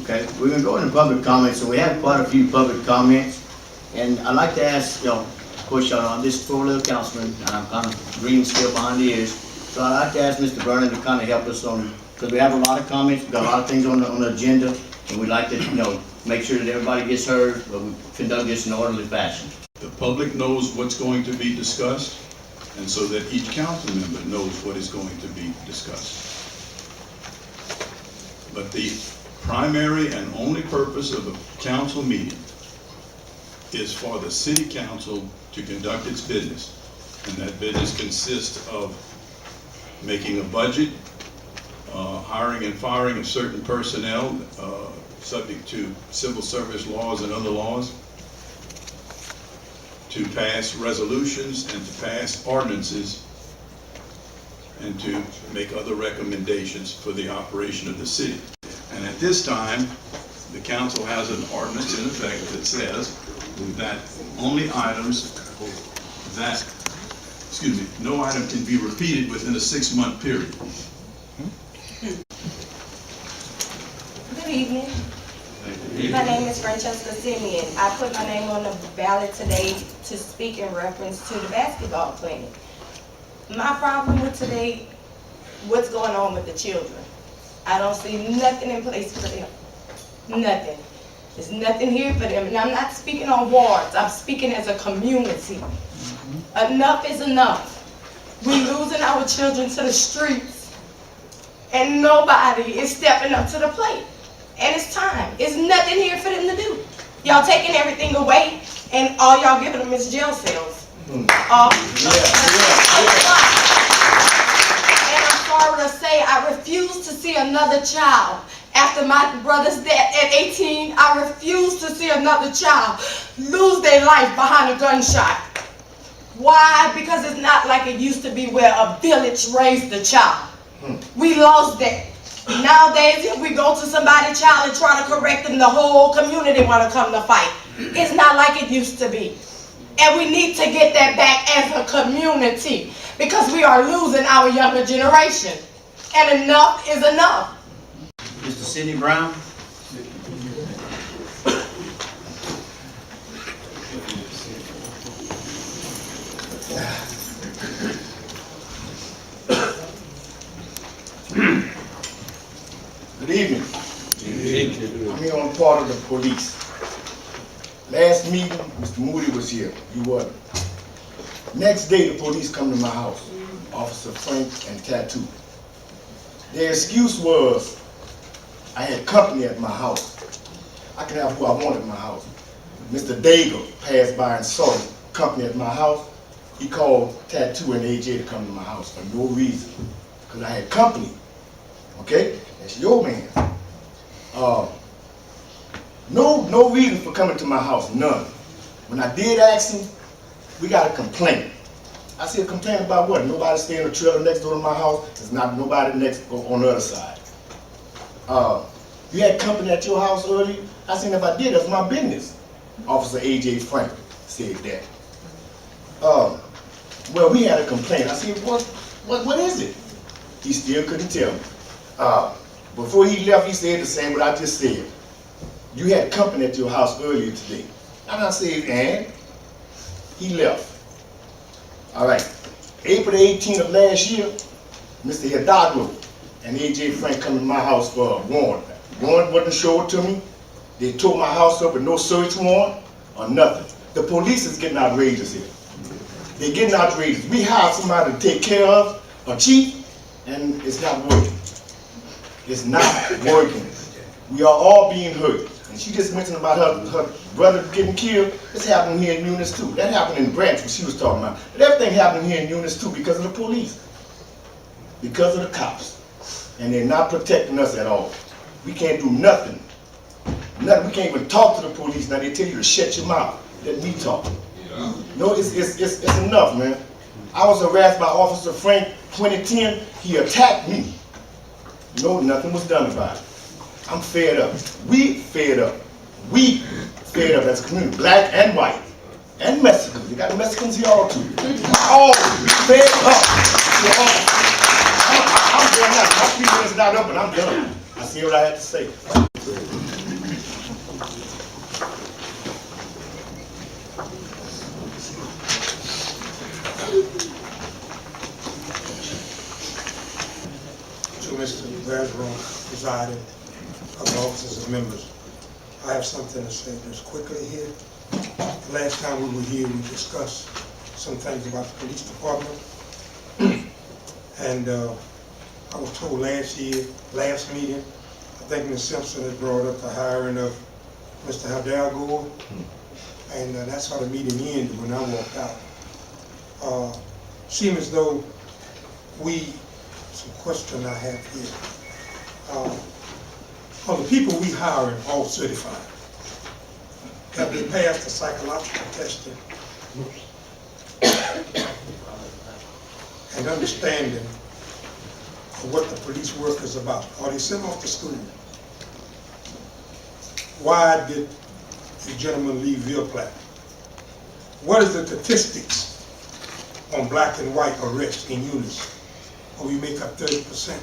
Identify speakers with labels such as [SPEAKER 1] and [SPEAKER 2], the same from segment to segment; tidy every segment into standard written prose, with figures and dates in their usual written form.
[SPEAKER 1] Okay, we're gonna go into public comments, so we have quite a few public comments. And I'd like to ask, of course, y'all know, I'm just a little councilman, and I'm kind of green still behind the ears. So I'd like to ask Mr. Vernon to kind of help us on, because we have a lot of comments, we've got a lot of things on the agenda, and we'd like to, make sure that everybody gets heard, but we conduct this in an orderly fashion.
[SPEAKER 2] The public knows what's going to be discussed, and so that each council member knows what is going to be discussed. But the primary and only purpose of a council meeting is for the city council to conduct its business. And that business consists of making a budget, hiring and firing of certain personnel, subject to civil service laws and other laws, to pass resolutions and to pass ordinances, and to make other recommendations for the operation of the city. And at this time, the council has an ordinance in effect that says that only items that, no item can be repeated within a 6-month period.
[SPEAKER 3] Good evening. My name is Francesca Simeon. I put my name on the ballot today to speak in reference to the basketball clinic. My problem with today, what's going on with the children. I don't see nothing in place for them. Nothing. There's nothing here for them. And I'm not speaking on wards. I'm speaking as a community. Enough is enough. We're losing our children to the streets. And nobody is stepping up to the plate. And it's time. It's nothing here for them to do. Y'all taking everything away, and all y'all giving them is jail cells. And I'm sorry to say, I refuse to see another child. After my brother's death at 18, I refuse to see another child lose their life behind a gunshot. Why? Because it's not like it used to be where a village raised a child. We lost that. Nowadays, if we go to somebody's child and try to correct them, the whole community want to come to fight. It's not like it used to be. And we need to get that back as a community, because we are losing our younger generation. And enough is enough.
[SPEAKER 1] Mr. Sidney Brown?
[SPEAKER 4] Good evening. I'm here on part of the police. Last meeting, Mr. Moody was here. You wasn't. Next day, the police come to my house, Officer Frank and Tattoo. Their excuse was, I had company at my house. I can have who I want at my house. Mr. Daigle passed by and saw company at my house. He called Tattoo and AJ to come to my house for no reason, because I had company. Okay? That's your man. No reason for coming to my house, none. When I did ask him, we got a complaint. I said, a complaint about what? Nobody stay in the trailer next door to my house. There's not nobody next on the other side. You had company at your house earlier? I said, if I did, that's my business. Officer A.J. Franklin said that. Well, we had a complaint. I said, what is it? He still couldn't tell me. Before he left, he said the same what I just said. You had company at your house earlier today. And I said, and? He left. All right. April the 18th of last year, Mr. Hidalgo and A.J. Frank come to my house for a warrant. Warrant wasn't showed to me. They tore my house up with no search warrant or nothing. The police is getting outrageous here. They're getting outrageous. We hired somebody to take care of a chief, and it's not working. It's not working. We are all being hurt. And she just mentioned about her brother getting killed. It's happening here in Eunice too. That happened in Branch, what she was talking about. But everything happening here in Eunice too because of the police. Because of the cops. And they're not protecting us at all. We can't do nothing. Nothing. We can't even talk to the police. Now they tell you to shut your mouth. Let me talk. Yeah. No, it's enough, man. I was harassed by Officer Frank 2010. He attacked me. No, nothing was done about it. I'm fed up. We fed up. We fed up as a community, black and white, and Mexicans. You got Mexicans here all too. All fed up. I'm done now. My 3 minutes not up, but I'm done. I see what I had to say.
[SPEAKER 5] To Mr. Bergeron presiding, other officers and members, I have something to say just quickly here. The last time we were here, we discussed some things about the police department. And I was told last meeting, I think Ms. Simpson had brought up the hiring of Mr. Hidalgo, and that's how the meeting ended when I walked out. Seemed as though some question I have here. Are the people we hiring all certified? Have they passed the psychological testing? And understanding of what the police work is about? Are they sent off to school? Why did the gentleman leave Ville Platte? What is the statistics on black and white arrests in Eunice? Where we make up 30%.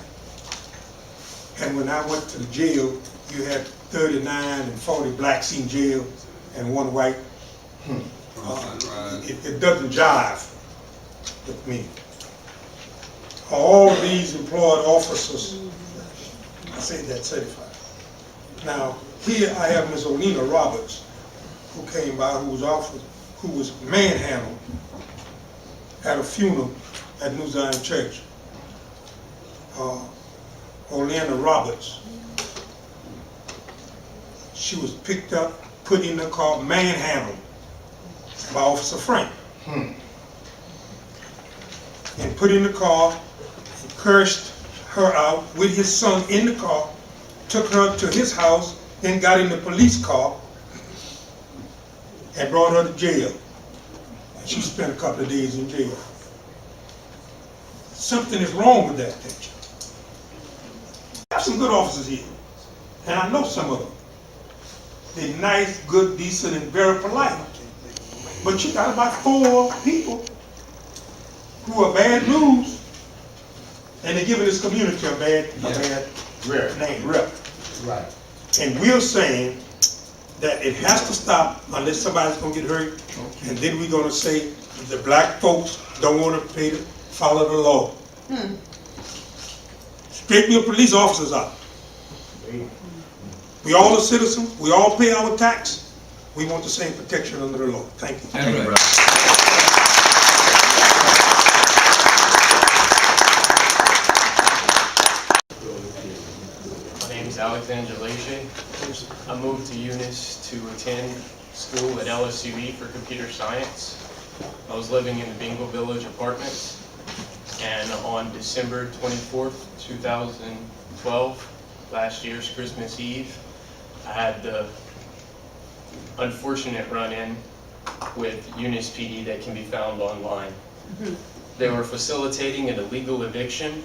[SPEAKER 5] And when I went to the jail, you had 39 and 40 blacks in jail and 1 white. It doesn't jive with me. All of these employed officers, I say that certified. Now, here I have Ms. Olina Roberts, who came by, who was manhandled at a funeral at New Zion Church. Olina Roberts, she was picked up, put in the car, manhandled by Officer Frank. And put in the car, and cursed her out with his son in the car, took her to his house, then got in the police car and brought her to jail. And she spent a couple of days in jail. Something is wrong with that picture. I have some good officers here, and I know some of them. They're nice, good, decent, and very polite. But you got about 4 people who are bad news, and they're giving this community a bad name, rep.
[SPEAKER 4] Right.
[SPEAKER 5] And we're saying that it has to stop unless somebody's gonna get hurt, and then we're gonna say the black folks don't want to follow the law. Straighten your police officers out. We all are citizens, we all pay our tax, we want the same protection under the law. Thank you.
[SPEAKER 1] Thank you, brother.
[SPEAKER 6] My name is Alexander Leche. I moved to Eunice to attend school at LSUE for computer science. I was living in the Bingo Village apartments, and on December 24th, 2012, last year's Christmas Eve, I had the unfortunate run-in with Eunice PD that can be found online. They were facilitating an illegal eviction.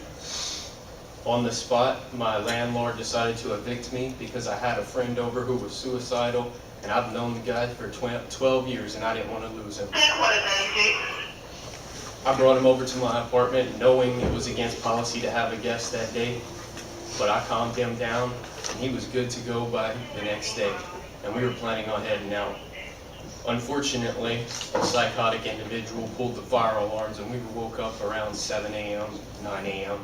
[SPEAKER 6] On the spot, my landlord decided to evict me because I had a friend over who was suicidal, and I've known the guy for 12 years and I didn't want to lose him. I brought him over to my apartment knowing it was against policy to have a guest that day, but I calmed him down and he was good to go by the next day, and we were planning on heading out. Unfortunately, a psychotic individual pulled the fire alarms and we woke up around 7 a.m., 9 a.m.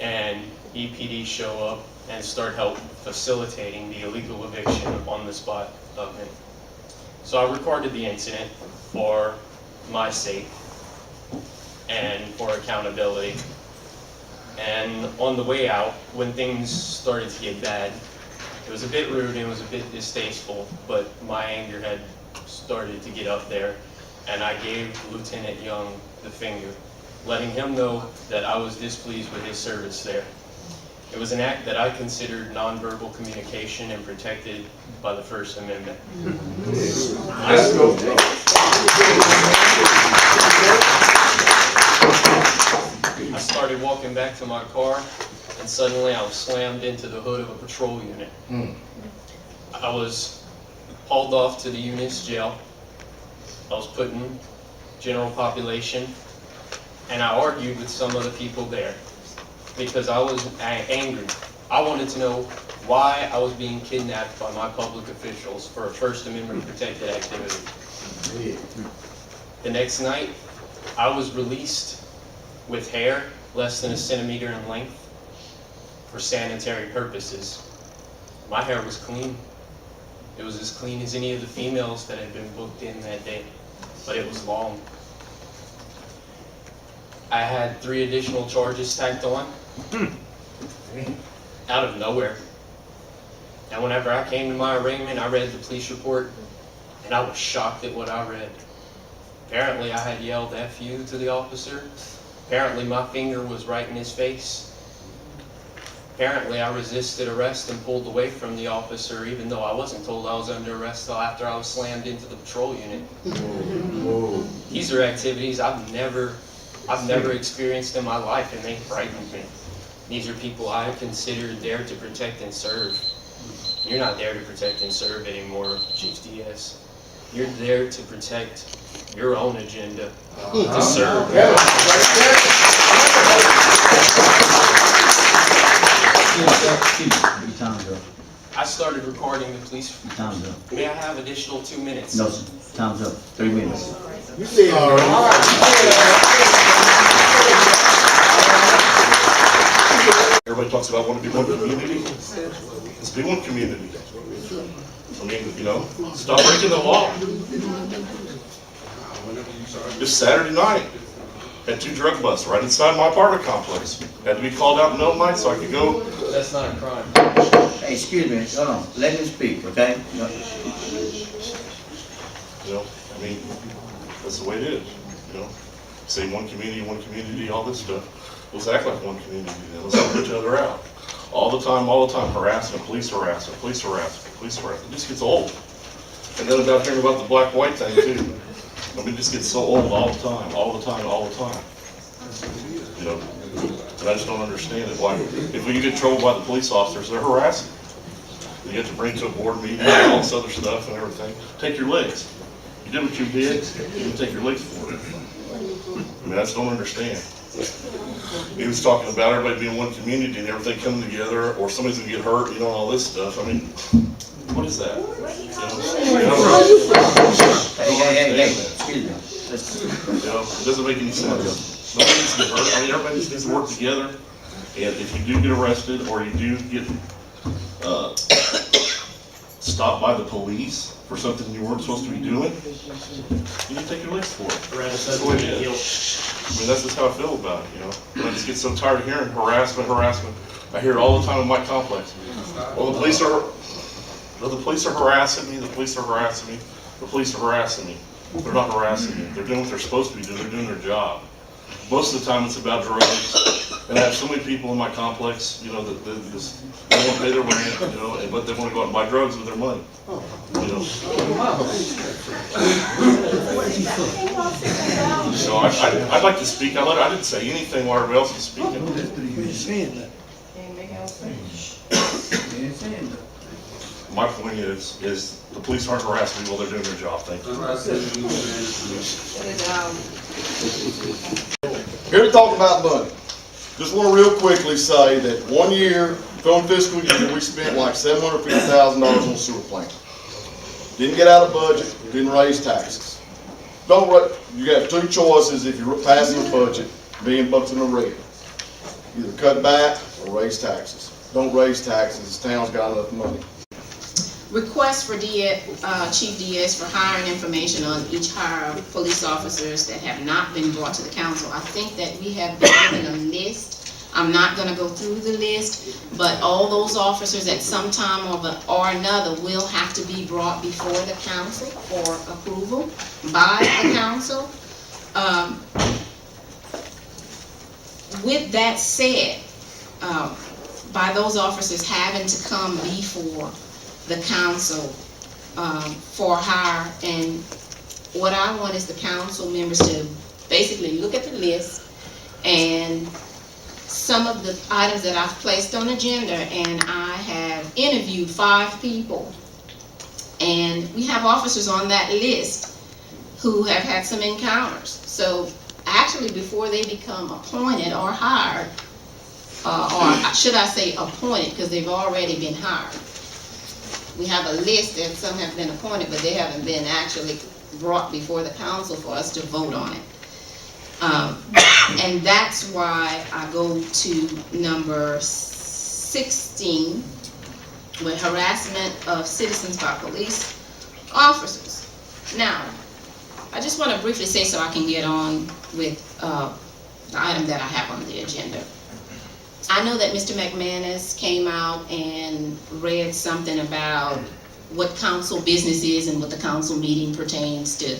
[SPEAKER 6] and EPD show up and start help facilitating the illegal eviction on the spot of him. So I recorded the incident for my sake and for accountability. And on the way out, when things started to get bad, it was a bit rude and it was a bit distasteful, but my anger had started to get up there, and I gave Lieutenant Young the finger, letting him know that I was displeased with his service there. It was an act that I considered nonverbal communication and protected by the First Amendment. I started walking back to my car, and suddenly I was slammed into the hood of a patrol unit. I was hauled off to the Eunice jail. I was put in general population, and I argued with some of the people there because I was angry. I wanted to know why I was being kidnapped by my public officials for a First Amendment protected activity. The next night, I was released with hair less than a centimeter in length for sanitary purposes. My hair was clean. It was as clean as any of the females that had been booked in that day, but it was long. I had 3 additional charges tacked on out of nowhere. And whenever I came to my arraignment, I read the police report, and I was shocked at what I read. Apparently, I had yelled "F you" to the officer. Apparently, my finger was right in his face. Apparently, I resisted arrest and pulled away from the officer, even though I wasn't told I was under arrest till after I was slammed into the patrol unit. These are activities I've never experienced in my life, and they frightened me. These are people I considered there to protect and serve. You're not there to protect and serve anymore, Chief Diaz. You're there to protect your own agenda, to serve.
[SPEAKER 1] Your time's up.
[SPEAKER 6] I started recording the police.
[SPEAKER 1] Your time's up.
[SPEAKER 6] May I have additional 2 minutes?
[SPEAKER 1] No, sir. Time's up. 3 minutes.
[SPEAKER 4] You said it.
[SPEAKER 7] Everybody talks about wanting to be one community. Let's be one community. I mean, you know, stop breaking the law. This Saturday night, had 2 drug busts right inside my apartment complex. Had to be called out in the middle of the night so I could go.
[SPEAKER 6] That's not a crime.
[SPEAKER 1] Hey, excuse me. Hold on. Let me speak, okay? No.
[SPEAKER 7] You know, I mean, that's the way it is. You know, say one community, all this stuff. Let's act like one community then. Let's help each other out. All the time, harassment, police harassment. It just gets old. And then about hearing about the black-white thing too. I mean, it just gets so old all the time. You know, and I just don't understand it. Why, if we get in trouble by the police officers, they're harassing. You have to bring to a board meeting and all this other stuff and everything. Take your legs. You did what you did, you can take your legs for it. I mean, I just don't understand. He was talking about everybody being one community and everything coming together, or somebody's gonna get hurt, you know, all this stuff. I mean, what is that?
[SPEAKER 1] Hey, excuse me.
[SPEAKER 7] You know, it doesn't make any sense. Nobody needs to get hurt. I mean, everybody just needs to work together. And if you do get arrested or you do get stopped by the police for something you weren't supposed to be doing, you need to take your legs for it. That's the way it is. I mean, that's just how I feel about it, you know. And I just get so tired of hearing harassment. I hear it all the time in my complex. Well, the police are harassing me. The police are harassing me. They're not harassing me. They're doing what they're supposed to be doing. They're doing their job. Most of the time it's about drugs. And I have so many people in my complex, you know, that they won't pay their rent, you know, but they want to go out and buy drugs with their money. You know. So I'd like to speak. I didn't say anything while everybody else was speaking. My point is the police aren't harassing me while they're doing their job. Thank you.
[SPEAKER 4] Here to talk about money. Just want to real quickly say that 1 year, from fiscal year, we spent like $750,000 on sewer plant. Didn't get out of budget, didn't raise taxes. You got 2 choices if you're passing a budget, being bucked in the red. Either cut back or raise taxes. Don't raise taxes, this town's got enough money.
[SPEAKER 8] Request for Chief Diaz for hiring information on each hire of police officers that have not been brought to the council. I think that we have been given a list. I'm not going to go through the list, but all those officers at some time or another will have to be brought before the council for approval by the council. With that said, by those officers having to come before the council for hire, and what I want is the council members to basically look at the list and some of the items that I've placed on agenda, and I have interviewed 5 people, and we have officers on that list who have had some encounters. So actually, before they become appointed or hired, or should I say appointed, because they've already been hired. We have a list that some have been appointed, but they haven't been actually brought before the council for us to vote on it. And that's why I go to number 16 with harassment of citizens by police officers. Now, I just want to briefly say so I can get on with the item that I have on the agenda. I know that Mr. McManus came out and read something about what council business is and what the council meeting pertains to.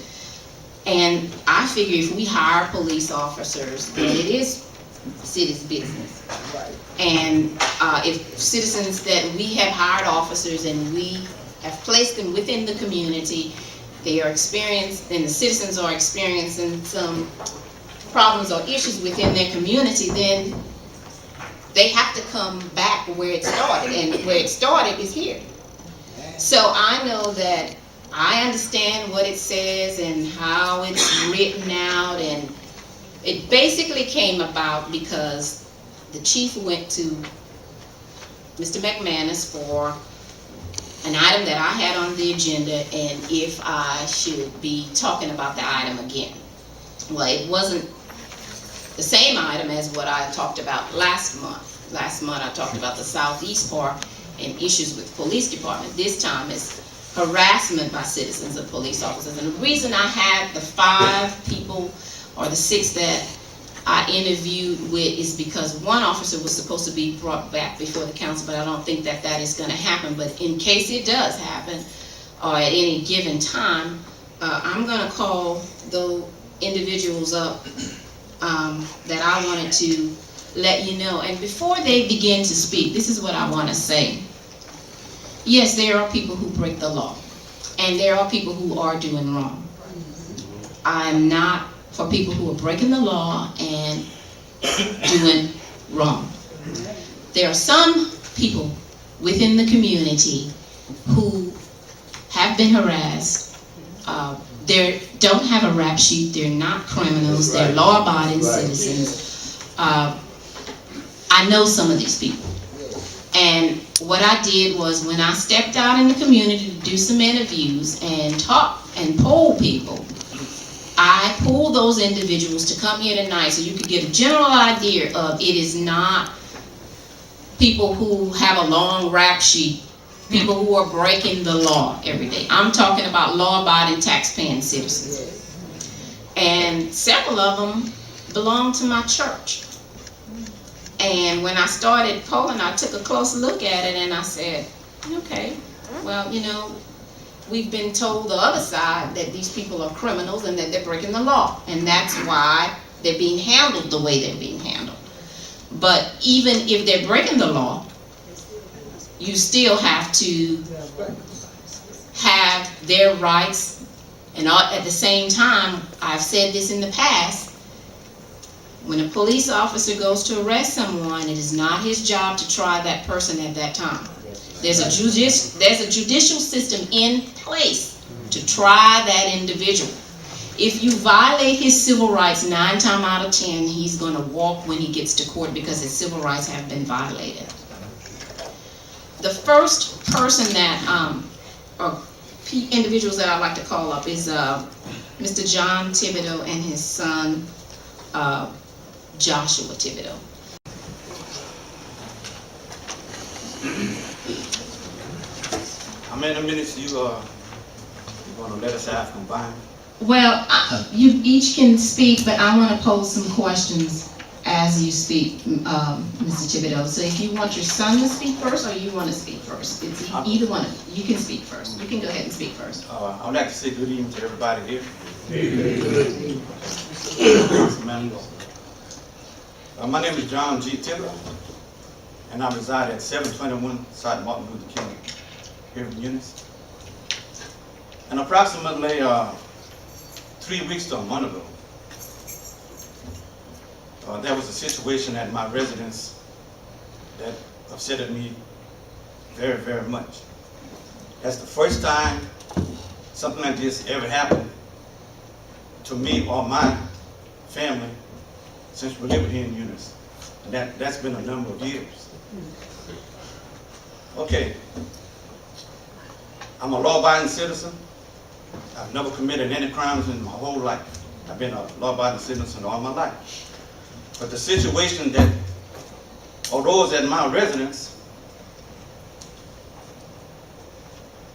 [SPEAKER 8] And I figure if we hire police officers, then it is city's business. And if citizens that we have hired officers and we have placed them within the community, they are experienced, and the citizens are experiencing some problems or issues within their community, then they have to come back where it started, and where it started is here. So I know that I understand what it says and how it's written out, and it basically came about because the chief went to Mr. McManus for an item that I had on the agenda, and if I should be talking about the item again. Well, it wasn't the same item as what I talked about last month. Last month I talked about the southeast part and issues with police department. This time it's harassment by citizens of police officers. And the reason I had the 5 people or the 6 that I interviewed with is because one officer was supposed to be brought back before the council, but I don't think that that is going to happen. But in case it does happen, or at any given time, I'm going to call the individuals up that I wanted to let you know. And before they begin to speak, this is what I want to say. Yes, there are people who break the law, and there are people who are doing wrong. I'm not for people who are breaking the law and doing wrong. There are some people within the community who have been harassed. They don't have a rap sheet. They're not criminals. They're law-abiding citizens. I know some of these people. And what I did was, when I stepped out in the community to do some interviews and talk and poll people, I pulled those individuals to come here tonight so you could get a general idea of it is not people who have a long rap sheet, people who are breaking the law every day. I'm talking about law-abiding, tax-paying citizens. And several of them belong to my church. And when I started polling, I took a close look at it and I said, okay, well, you know, we've been told the other side that these people are criminals and that they're breaking the law. And that's why they're being handled the way they're being handled. But even if they're breaking the law, you still have to have their rights. And at the same time, I've said this in the past, when a police officer goes to arrest someone, it is not his job to try that person at that time. There's a judicial system in place to try that individual. If you violate his civil rights, 9 times out of 10, he's going to walk when he gets to court because his civil rights have been violated. The first person that, or individuals that I'd like to call up is Mr. John Thibodeau and his son, Joshua Thibodeau.
[SPEAKER 9] How many minutes you gonna let us have combined?
[SPEAKER 8] Well, you each can speak, but I want to pose some questions as you speak, Mr. Thibodeau. So if you want your son to speak first, or you want to speak first, it's either one of you. You can speak first. You can go ahead and speak first.
[SPEAKER 9] I'd like to say good evening to everybody here. My name is John G. Thibodeau, and I reside at 721 South Martin Luther King here in Eunice. And approximately 3 weeks to a month ago, there was a situation at my residence that upset me very, very much. That's the first time something like this ever happened to me or my family since we live here in Eunice. And that's been a number of years. Okay, I'm a law-abiding citizen. I've never committed any crimes in my whole life. I've been a law-abiding citizen all my life. But the situation that arose at my residence,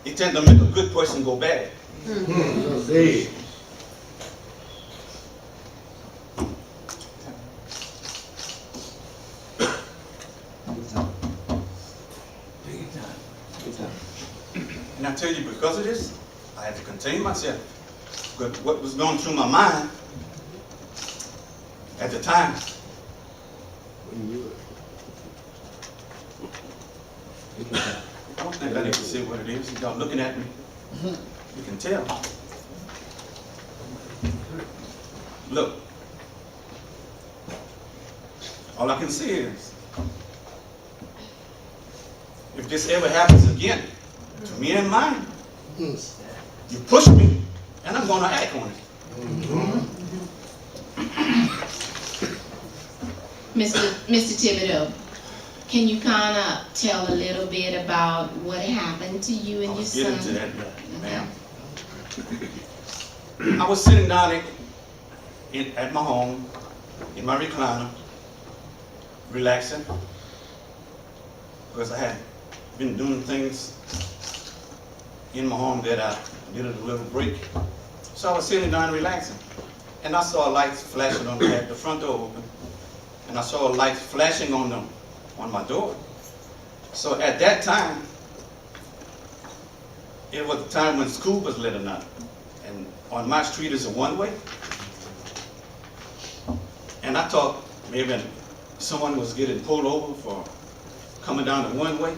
[SPEAKER 9] it tends to make a good person go bad. And I tell you, because of this, I had to contain myself. But what was going through my mind at the time, I don't think I need to say what it is. Y'all looking at me, you can tell. Look, all I can say is, if this ever happens again, to me and mine, you push me, and I'm going to act on it.
[SPEAKER 8] Mr. Thibodeau, can you kind of tell a little bit about what happened to you and your son?
[SPEAKER 9] Get into that, ma'am. I was sitting down at my home, in my recliner, relaxing, because I had been doing things in my home that I needed a little break. So I was sitting down relaxing, and I saw lights flashing on the front door open, and I saw lights flashing on my door. So at that time, it was the time when school was letting up, and on my street is a one-way, and I thought maybe someone was getting pulled over for coming down the one-way.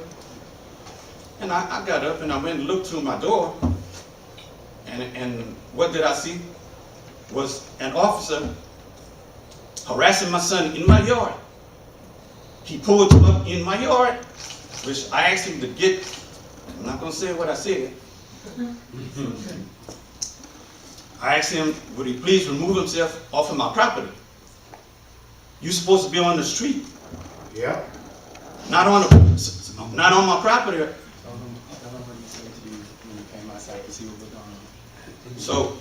[SPEAKER 9] And I got up and I went and looked through my door, and what did I see? Was an officer harassing my son in my yard. He pulled up in my yard, which I asked him to get. I'm not going to say what I said. I asked him, would he please remove himself off of my property? You're supposed to be on the street.
[SPEAKER 4] Yeah.
[SPEAKER 9] Not on my property. So,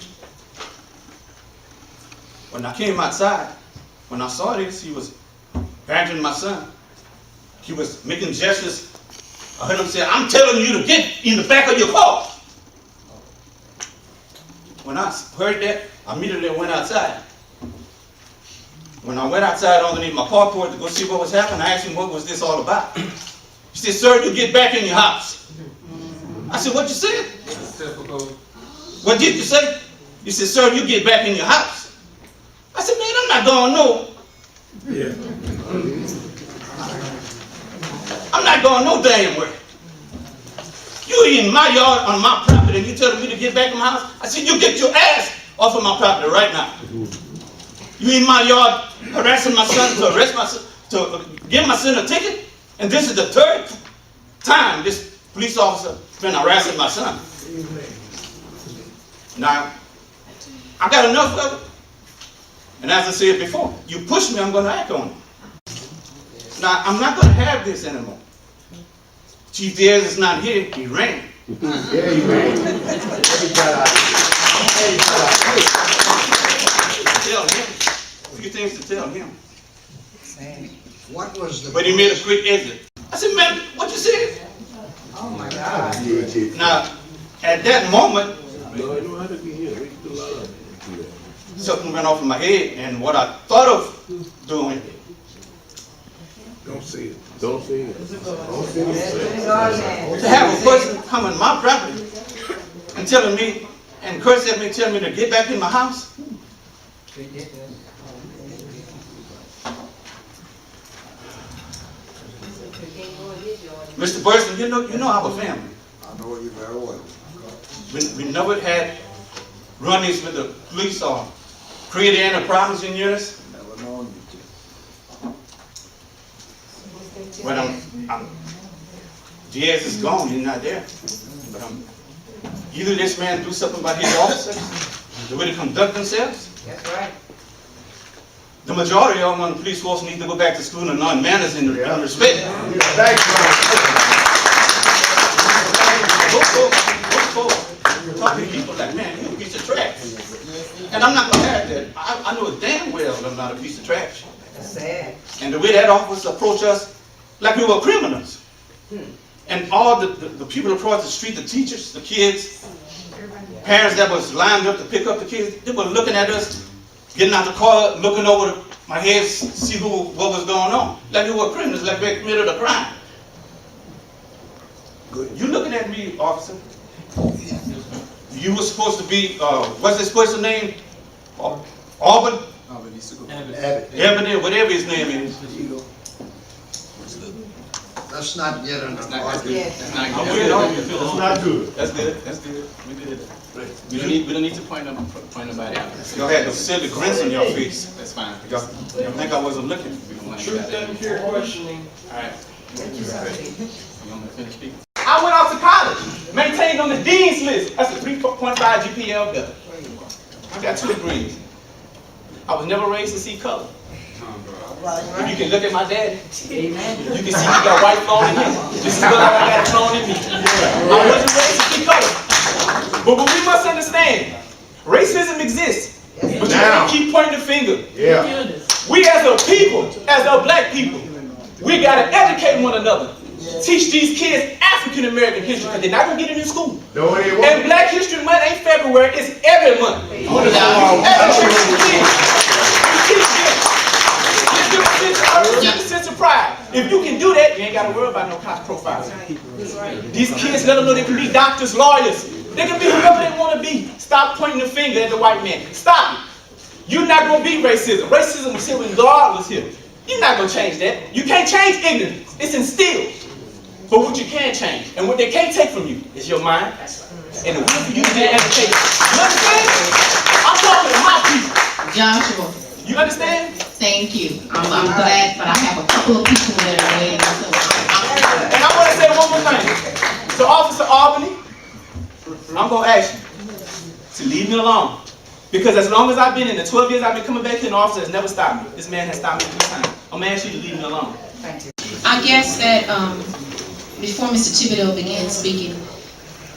[SPEAKER 9] when I came outside, when I saw this, he was badgering my son. He was making gestures. I heard him say, I'm telling you to get in the back of your car. When I heard that, I immediately went outside. When I went outside underneath my carport to go see what was happening, I asked him what was this all about. He said, sir, you get back in your house. I said, what you said? What did you say? He said, sir, you get back in your house. I said, man, I'm not going no. Yeah. I'm not going no damn where. You in my yard on my property and you telling me to get back in my house? I said, you get your ass off of my property right now. You in my yard harassing my son to arrest my son, to give my son a ticket? And this is the third time this police officer has been harassing my son. Now, I got enough of it. And as I said before, you push me, I'm going to act on it. Now, I'm not going to have this anymore. Chief Diaz is not here, he ran.
[SPEAKER 4] Yeah, he ran.
[SPEAKER 9] Tell him. A few things to tell him.
[SPEAKER 10] What was the...
[SPEAKER 9] But he made a quick exit. I said, man, what you said?
[SPEAKER 10] Oh my God.
[SPEAKER 9] Now, at that moment, something went off in my head, and what I thought of doing.
[SPEAKER 10] Don't say it.
[SPEAKER 7] Don't say it.
[SPEAKER 9] To have a person come on my property and telling me, and curse at me, telling me to get back in my house. Mr. Burson, you know our family.
[SPEAKER 10] I know you very well.
[SPEAKER 9] We never had run-ins with the police or created any problems in Eunice.
[SPEAKER 10] Never known you to.
[SPEAKER 9] But Diaz is gone, he's not there. But either this man do something about his officers, the way they conduct themselves.
[SPEAKER 3] That's right.
[SPEAKER 9] The majority of them on the police force need to go back to school and learn manners and respect. Talk to people like, man, you a piece of trash. And I'm not going to have that. I know damn well I'm not a piece of trash.
[SPEAKER 3] Sad.
[SPEAKER 9] And the way that officer approached us, like we were criminals. And all the people across the street, the teachers, the kids, parents that was lined up to pick up the kids, they were looking at us, getting out the car, looking over my head to see what was going on. Like we were criminals, like we committed a crime. You looking at me, officer? You were supposed to be, what's this person's name? Auburn? Ebony, whatever his name is.
[SPEAKER 10] Let's not get into argument.
[SPEAKER 3] Yes.
[SPEAKER 9] I'm with all you.
[SPEAKER 4] That's not good.
[SPEAKER 9] That's good, that's good. We good.
[SPEAKER 11] We don't need to point nobody out.
[SPEAKER 9] Y'all had the silly grins on your face.
[SPEAKER 11] That's fine.
[SPEAKER 9] Y'all think I wasn't looking?
[SPEAKER 11] We don't want to
[SPEAKER 6] Truth and pure questioning.
[SPEAKER 11] Alright. You want me to finish speaking?
[SPEAKER 9] I went off to college, maintained on the dean's list. That's a 3.5 GPA better. I got 2 degrees. I was never raised to see color. If you can look at my daddy, you can see he got white flowing in him. This is what I got flowing in me. I wasn't raised to see color. But what we must understand, racism exists. But you can't keep pointing the finger.
[SPEAKER 4] Yeah.
[SPEAKER 9] We as a people, as a black people, we gotta educate one another. Teach these kids African American history, because they're not gonna get it in school.
[SPEAKER 4] No, it won't.
[SPEAKER 9] And Black History Month ain't February, it's every month. Every sense of pride. If you can do that, you ain't gotta worry about no cost profiling. These kids, let them know they can be doctors, lawyers. They can be whoever they want to be. Stop pointing the finger at the white man. Stop it. You're not gonna beat racism. Racism is here regardless here. You're not gonna change that. You can't change ignorance. It's instilled. But what you can change, and what they can't take from you, is your mind and the will for you to be educated. You understand? I'm talking to my people.
[SPEAKER 8] Joshua,
[SPEAKER 9] You understand?
[SPEAKER 8] thank you. I'm glad, but I have a couple of people that are waiting.
[SPEAKER 9] And I want to say one more thing. To Officer Albany, I'm going to ask you to leave me alone. Because as long as I've been in the 12 years I've been coming back here, an officer has never stopped me. This man has stopped me 3 times. I'm going to ask you to leave me alone.
[SPEAKER 8] I guess that before Mr. Thibodeau began speaking,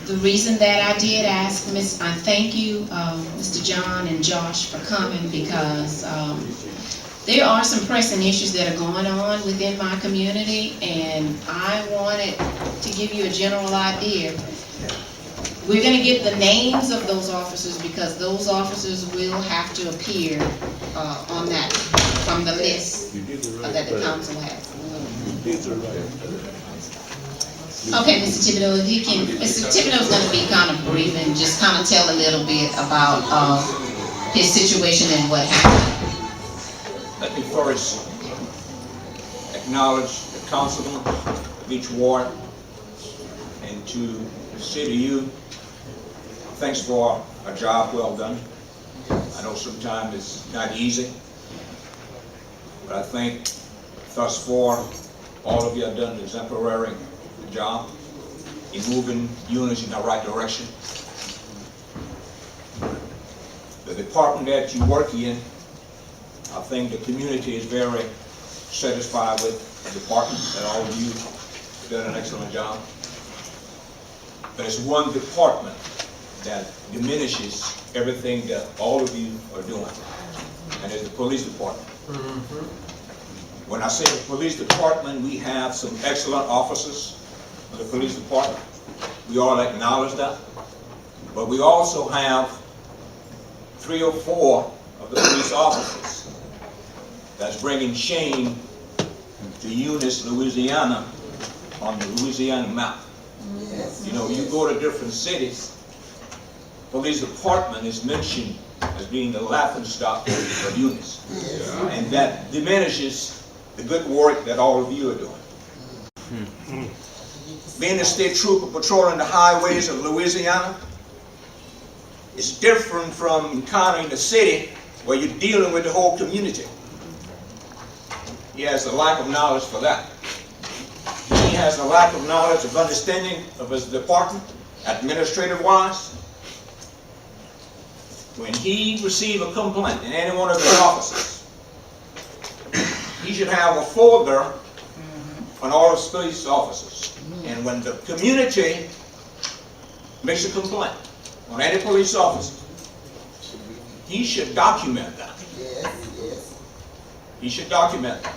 [SPEAKER 8] the reason that I did ask I thank you, Mr. John and Josh, for coming, because there are some pressing issues that are going on within my community, and I wanted to give you a general idea. We're going to get the names of those officers, because those officers will have to appear on that, from the list that the council has. Okay, Mr. Thibodeau, if you can, Mr. Thibodeau's going to be kind of brief and just kind of tell a little bit about his situation and what happened.
[SPEAKER 12] Let me first acknowledge the councilman of each ward, and to say to you, thanks for a job well done. I know sometimes it's not easy, but I think thus far all of you have done an exemplary job in moving Eunice in the right direction. The department that you work in, I think the community is very satisfied with the department, and all of you have done an excellent job. But it's one department that diminishes everything that all of you are doing, and it's the police department. When I say the police department, we have some excellent officers of the police department. We all acknowledge that. But we also have 3 or 4 of the police officers that's bringing shame to Eunice, Louisiana, on the Louisiana map. You know, you go to different cities, police department is mentioned as being the laughingstock of Eunice. And that diminishes the good work that all of you are doing. Being a state trooper patrolling the highways of Louisiana is different from encountering the city where you're dealing with the whole community. He has a lack of knowledge for that. He has a lack of knowledge of understanding of his department, administrative-wise. When he receives a complaint in any one of his offices, he should have a folder on all his police officers. And when the community makes a complaint on any police officer, he should document that. He should document that.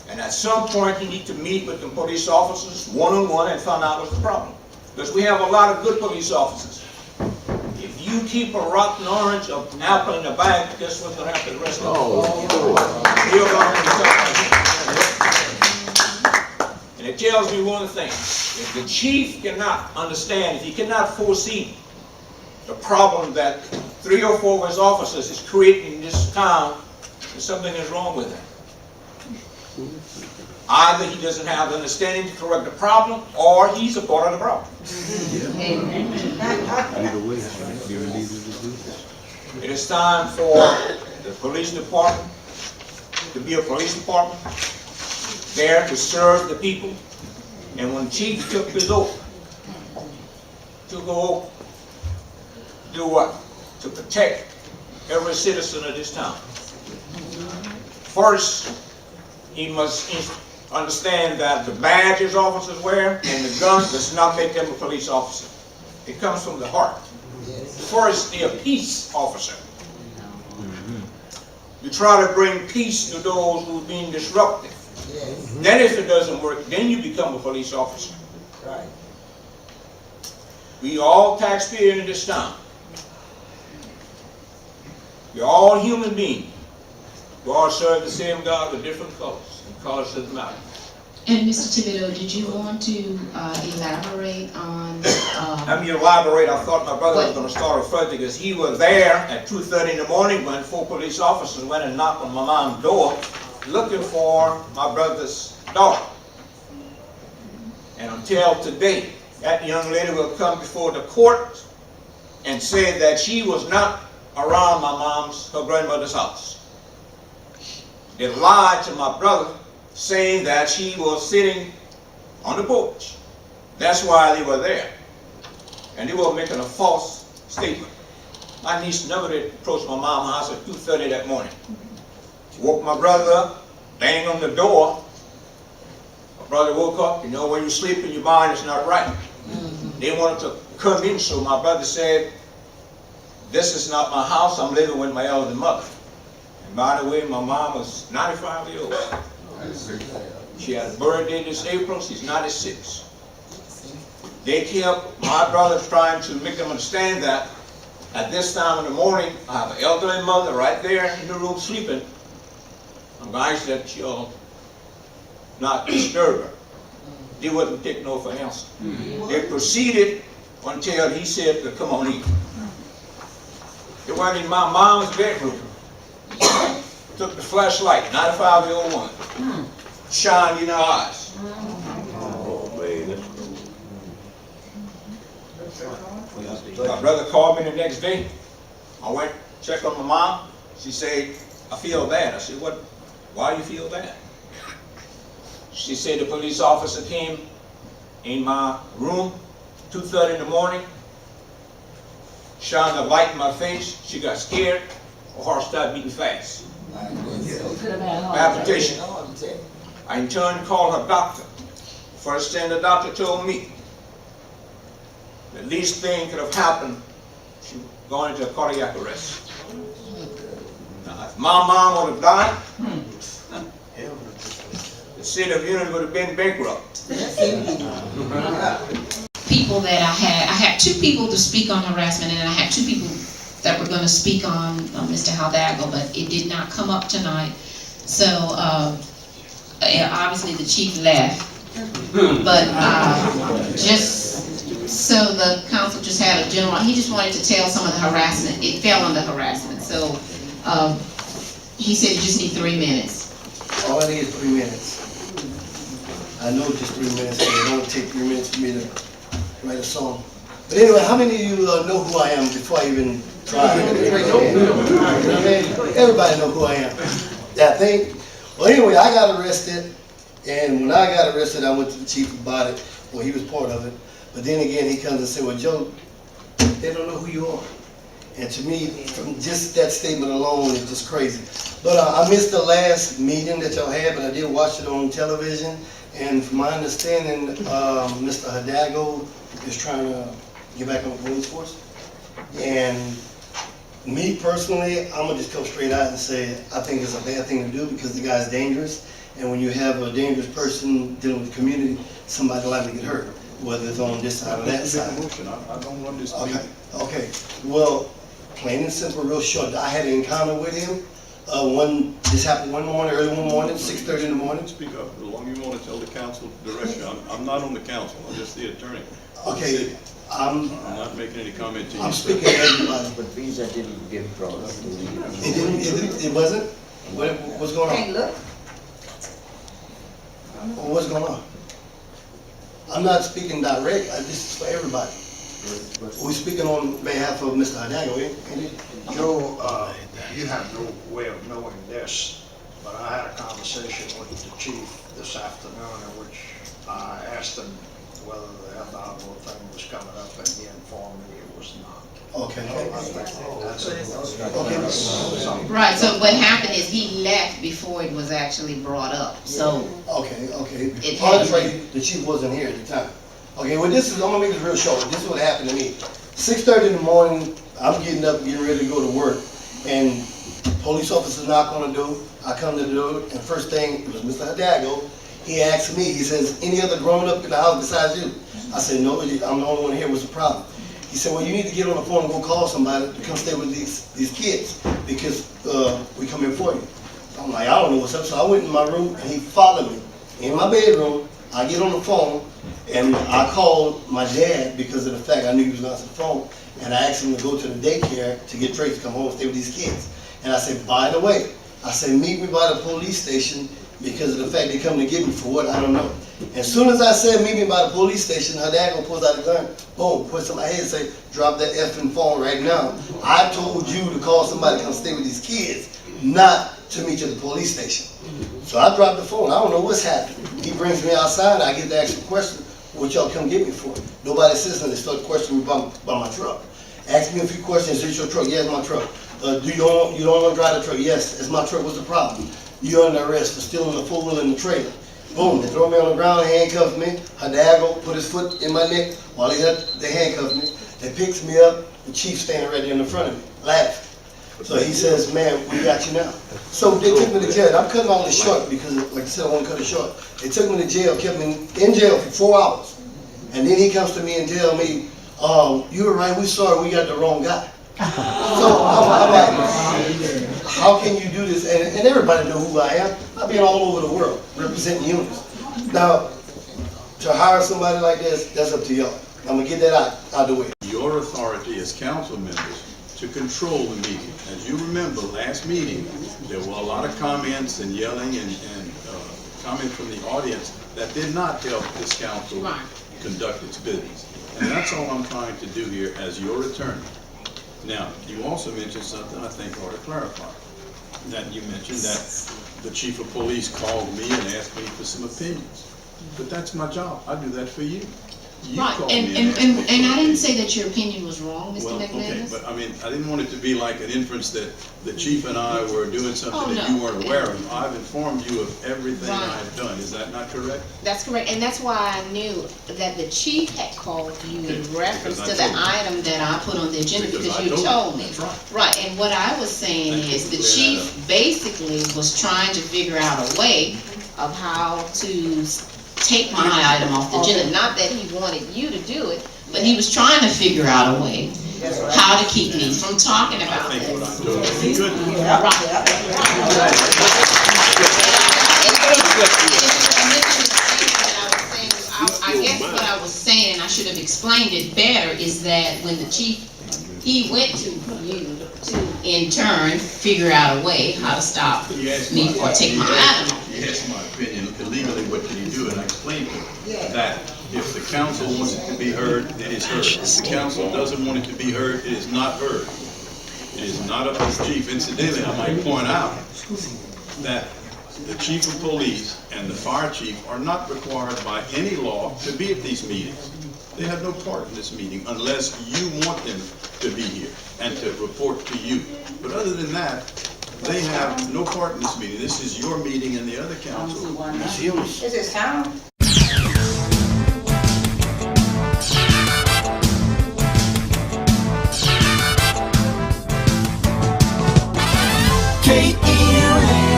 [SPEAKER 12] And at some point, he needs to meet with the police officers one-on-one and find out what's the problem. Because we have a lot of good police officers. If you keep a rotten orange or an apple in the bag, guess what's going to happen to the rest of them? You're going to be and it tells me one thing. If the chief cannot understand, if he cannot foresee the problem that 3 or 4 of his officers is creating in this town, then something is wrong with him. Either he doesn't have the understanding to correct the problem, or he's a part of the problem. It is time for the police department to be a police department, there to serve the people. And when Chief took his oath, to go do what? To protect every citizen of this town. First, he must understand that the badges officers wear and the gun does not make them a police officer. It comes from the heart. First, they're a peace officer. You try to bring peace to those who are being disruptive. Then if it doesn't work, then you become a police officer.
[SPEAKER 10] Right.
[SPEAKER 12] We all taxpayers in this town. We're all human beings. We all serve the same God with different colors. And colors doesn't matter.
[SPEAKER 8] And Mr. Thibodeau, did you want to elaborate on?
[SPEAKER 12] Let me elaborate. I thought my brother was going to start off first because he was there at 2:30 in the morning when 4 police officers went and knocked on my mom's door looking for my brother's daughter. And until today, that young lady will come before the court and say that she was not around her grandmother's house. They lied to my brother, saying that she was sitting on the porch. That's why they were there. And they were making a false statement. My niece never did approach my mom's house at 2:30 that morning. Woke my brother up, banged on the door. My brother woke up. You know, when you sleep in your mind, it's not right. They wanted to come in, so my brother said, "This is not my house. I'm living with my elder mother." And by the way, my mom was 95 years old. She had a birthday this April. She's 96. They kept my brother trying to make them understand that at this time in the morning, I have an elderly mother right there in the room sleeping. I'm going to ask that you'll not disturb her. They wouldn't take no for an answer. They proceeded until he said to come on in. They went in my mom's bedroom. Took the flashlight, 95-year-old woman, shined in her eyes. Oh, man. My brother called me the next day. I went checked on my mom. She said, "I feel bad." I said, "What? Why do you feel bad?" She said the police officer came in my room 2:30 in the morning, shined a light in my face. She got scared. Her heart started beating fast. Palpitation. I in turn called her doctor. First thing the doctor told me, the least thing could have happened, she was going into a cardiac arrest. Now, if my mom would have died, the city of Eunice would have been bankrupt.
[SPEAKER 8] People that I had 2 people to speak on harassment, and I had 2 people that were going to speak on Mr. Hidalgo, but it did not come up tonight. So obviously the chief left, but just so the council just had a general, he just wanted to tell some of the harassment. It fell under harassment. So he said you just need 3 minutes.
[SPEAKER 13] All I need is 3 minutes. I know just 3 minutes, but it won't take 3 minutes for me to write a song. But anyway, how many of you know who I am before I even try? Everybody know who I am. I think. Well, anyway, I got arrested, and when I got arrested, I went to the chief about it. Well, he was part of it. But then again, he comes and said, "Well, Joe, they don't know who you are." And to me, from just that statement alone, it's just crazy. But I missed the last meeting that y'all had, but I did watch it on television. And from my understanding, Mr. Hidalgo is trying to get back on the police force. And Me personally, I'm gonna just come straight out and say, I think it's a bad thing to do because the guy's dangerous. And when you have a dangerous person dealing with the community, somebody likely to get hurt, whether it's on this side or that side.
[SPEAKER 2] I don't want this to be.
[SPEAKER 13] Okay, well, plain and simple, real short, I had an encounter with him. This happened one morning, early one morning, 6:30 in the morning.
[SPEAKER 2] Speak up, as long as you want to tell the council direction. I'm not on the council, I'm just the attorney.
[SPEAKER 13] Okay,
[SPEAKER 2] I'm not making any comment to you.
[SPEAKER 13] I'm speaking to everybody.
[SPEAKER 10] But visa didn't get brought up.
[SPEAKER 13] It wasn't? What's going
[SPEAKER 3] Hey,
[SPEAKER 13] on?
[SPEAKER 3] look,
[SPEAKER 13] What's going on? I'm not speaking direct, this is for everybody. We're speaking on behalf of Mr. Hidalgo, ain't it?
[SPEAKER 10] Joe, you have no way of knowing this, but I had a conversation with the chief this afternoon in which I asked him whether the Hidalgo thing was coming up, and he informed me it was not.
[SPEAKER 13] Okay.
[SPEAKER 8] Right, so what happened is he left before it was actually brought up, so.
[SPEAKER 13] Okay.
[SPEAKER 8] It
[SPEAKER 13] Andre, the chief wasn't here at the time. Okay, well, I'm gonna make this real short. This is what happened to me. 6:30 in the morning, I'm getting up, getting ready to go to work, and police officer knock on the door. I come to the door, and first thing, it was Mr. Hidalgo. He asked me, he says, any other grown up in the house besides you? I said, no, I'm the only one here. What's the problem? He said, well, you need to get on the phone and go call somebody to come stay with these kids because we come here for you. I'm like, I don't know what's up. So I went in my room and he followed me in my bedroom. I get on the phone and I called my dad because of the fact I knew he was going to answer the phone. And I asked him to go to the daycare to get Trace to come home and stay with these kids. And I said, by the way, I said, meet me by the police station because of the fact they come to get me for what, I don't know. As soon as I said meet me by the police station, her dad gonna pull out the gun, boom, puts it in my head and say, drop that effing phone right now. I told you to call somebody to come stay with these kids, not to meet you at the police station. So I dropped the phone, I don't know what's happening. He brings me outside, I get to ask him a question, what y'all come get me for? Nobody says nothing, they start questioning me about my truck. Ask me a few questions, is this your truck? Yeah, it's my truck. You don't want to drive the truck? Yes, it's my truck, what's the problem? You're under arrest for stealing a four-wheel in the trailer. Boom, they throw me on the ground, handcuff me. Hidalgo put his foot in my neck while they handcuffed me. They picked me up, the chief standing right there in the front of me, laughing. So he says, man, we got you now. So they took me to jail. I'm cutting all this short because, like I said, I want to cut it short. They took me to jail, kept me in jail for 4 hours. And then he comes to me and tells me, you were right, we sorry, we got the wrong guy. So I'm like, how can you do this? And everybody know who I am. I've been all over the world representing Eunice. Now, to hire somebody like this, that's up to y'all. I'm gonna get that out of the way.
[SPEAKER 2] Your authority as council members to control the meeting. As you remember, last meeting, there were a lot of comments and yelling and comments from the audience that did not help this council conduct its business. And that's all I'm trying to do here as your attorney. Now, you also mentioned something I think ought to clarify. That you mentioned that the chief of police called me and asked me for some opinions. But that's my job. I do that for you. You
[SPEAKER 8] Right,
[SPEAKER 2] called
[SPEAKER 8] and
[SPEAKER 2] me and asked me for
[SPEAKER 8] I didn't
[SPEAKER 2] opinions.
[SPEAKER 8] say that your opinion was wrong, Mr.
[SPEAKER 2] Well, okay,
[SPEAKER 8] McManus.
[SPEAKER 2] but I mean, I didn't want it to be like an inference that the chief and I were doing something
[SPEAKER 8] Oh,
[SPEAKER 2] that
[SPEAKER 8] no.
[SPEAKER 2] you weren't aware of. I've informed you of everything
[SPEAKER 8] Right.
[SPEAKER 2] I've done. Is that not correct?
[SPEAKER 8] That's correct, and that's why I knew that the chief had called you in
[SPEAKER 2] Because
[SPEAKER 8] reference
[SPEAKER 2] I
[SPEAKER 8] to the
[SPEAKER 2] told you.
[SPEAKER 8] item that I put on the agenda
[SPEAKER 2] Because
[SPEAKER 8] because
[SPEAKER 2] I
[SPEAKER 8] you
[SPEAKER 2] told you.
[SPEAKER 8] told me.
[SPEAKER 2] That's right.
[SPEAKER 8] Right, and what I was saying
[SPEAKER 2] Thank you
[SPEAKER 8] is
[SPEAKER 2] for
[SPEAKER 8] the
[SPEAKER 2] clearing that
[SPEAKER 8] chief basically was trying to figure out a way of how to take my item off the agenda. Not that he wanted you to do it, but he was trying to figure out a way how to keep me from talking
[SPEAKER 2] I
[SPEAKER 8] about
[SPEAKER 2] think what
[SPEAKER 8] this.
[SPEAKER 2] I'm doing is good.
[SPEAKER 8] I guess what I was saying, and I should have explained it better, is that when the chief, he went to you to, in turn, figure out a way how to stop me or take my item off.
[SPEAKER 2] He asked my opinion, illegally, what can he do? And I explained to him that if the council wants it to be heard, it is heard. If the council doesn't want it to be heard, it is not heard. It is not up to the chief. Incidentally, I might point out that the chief of police and the fire chief are not required by any law to be at these meetings. They have no part in this meeting unless you want them to be here and to report to you. But other than that, they have no part in this meeting. This is your meeting and the other council.
[SPEAKER 1] Ms. Eunice.
[SPEAKER 3] is it sound?
[SPEAKER 14] KELN.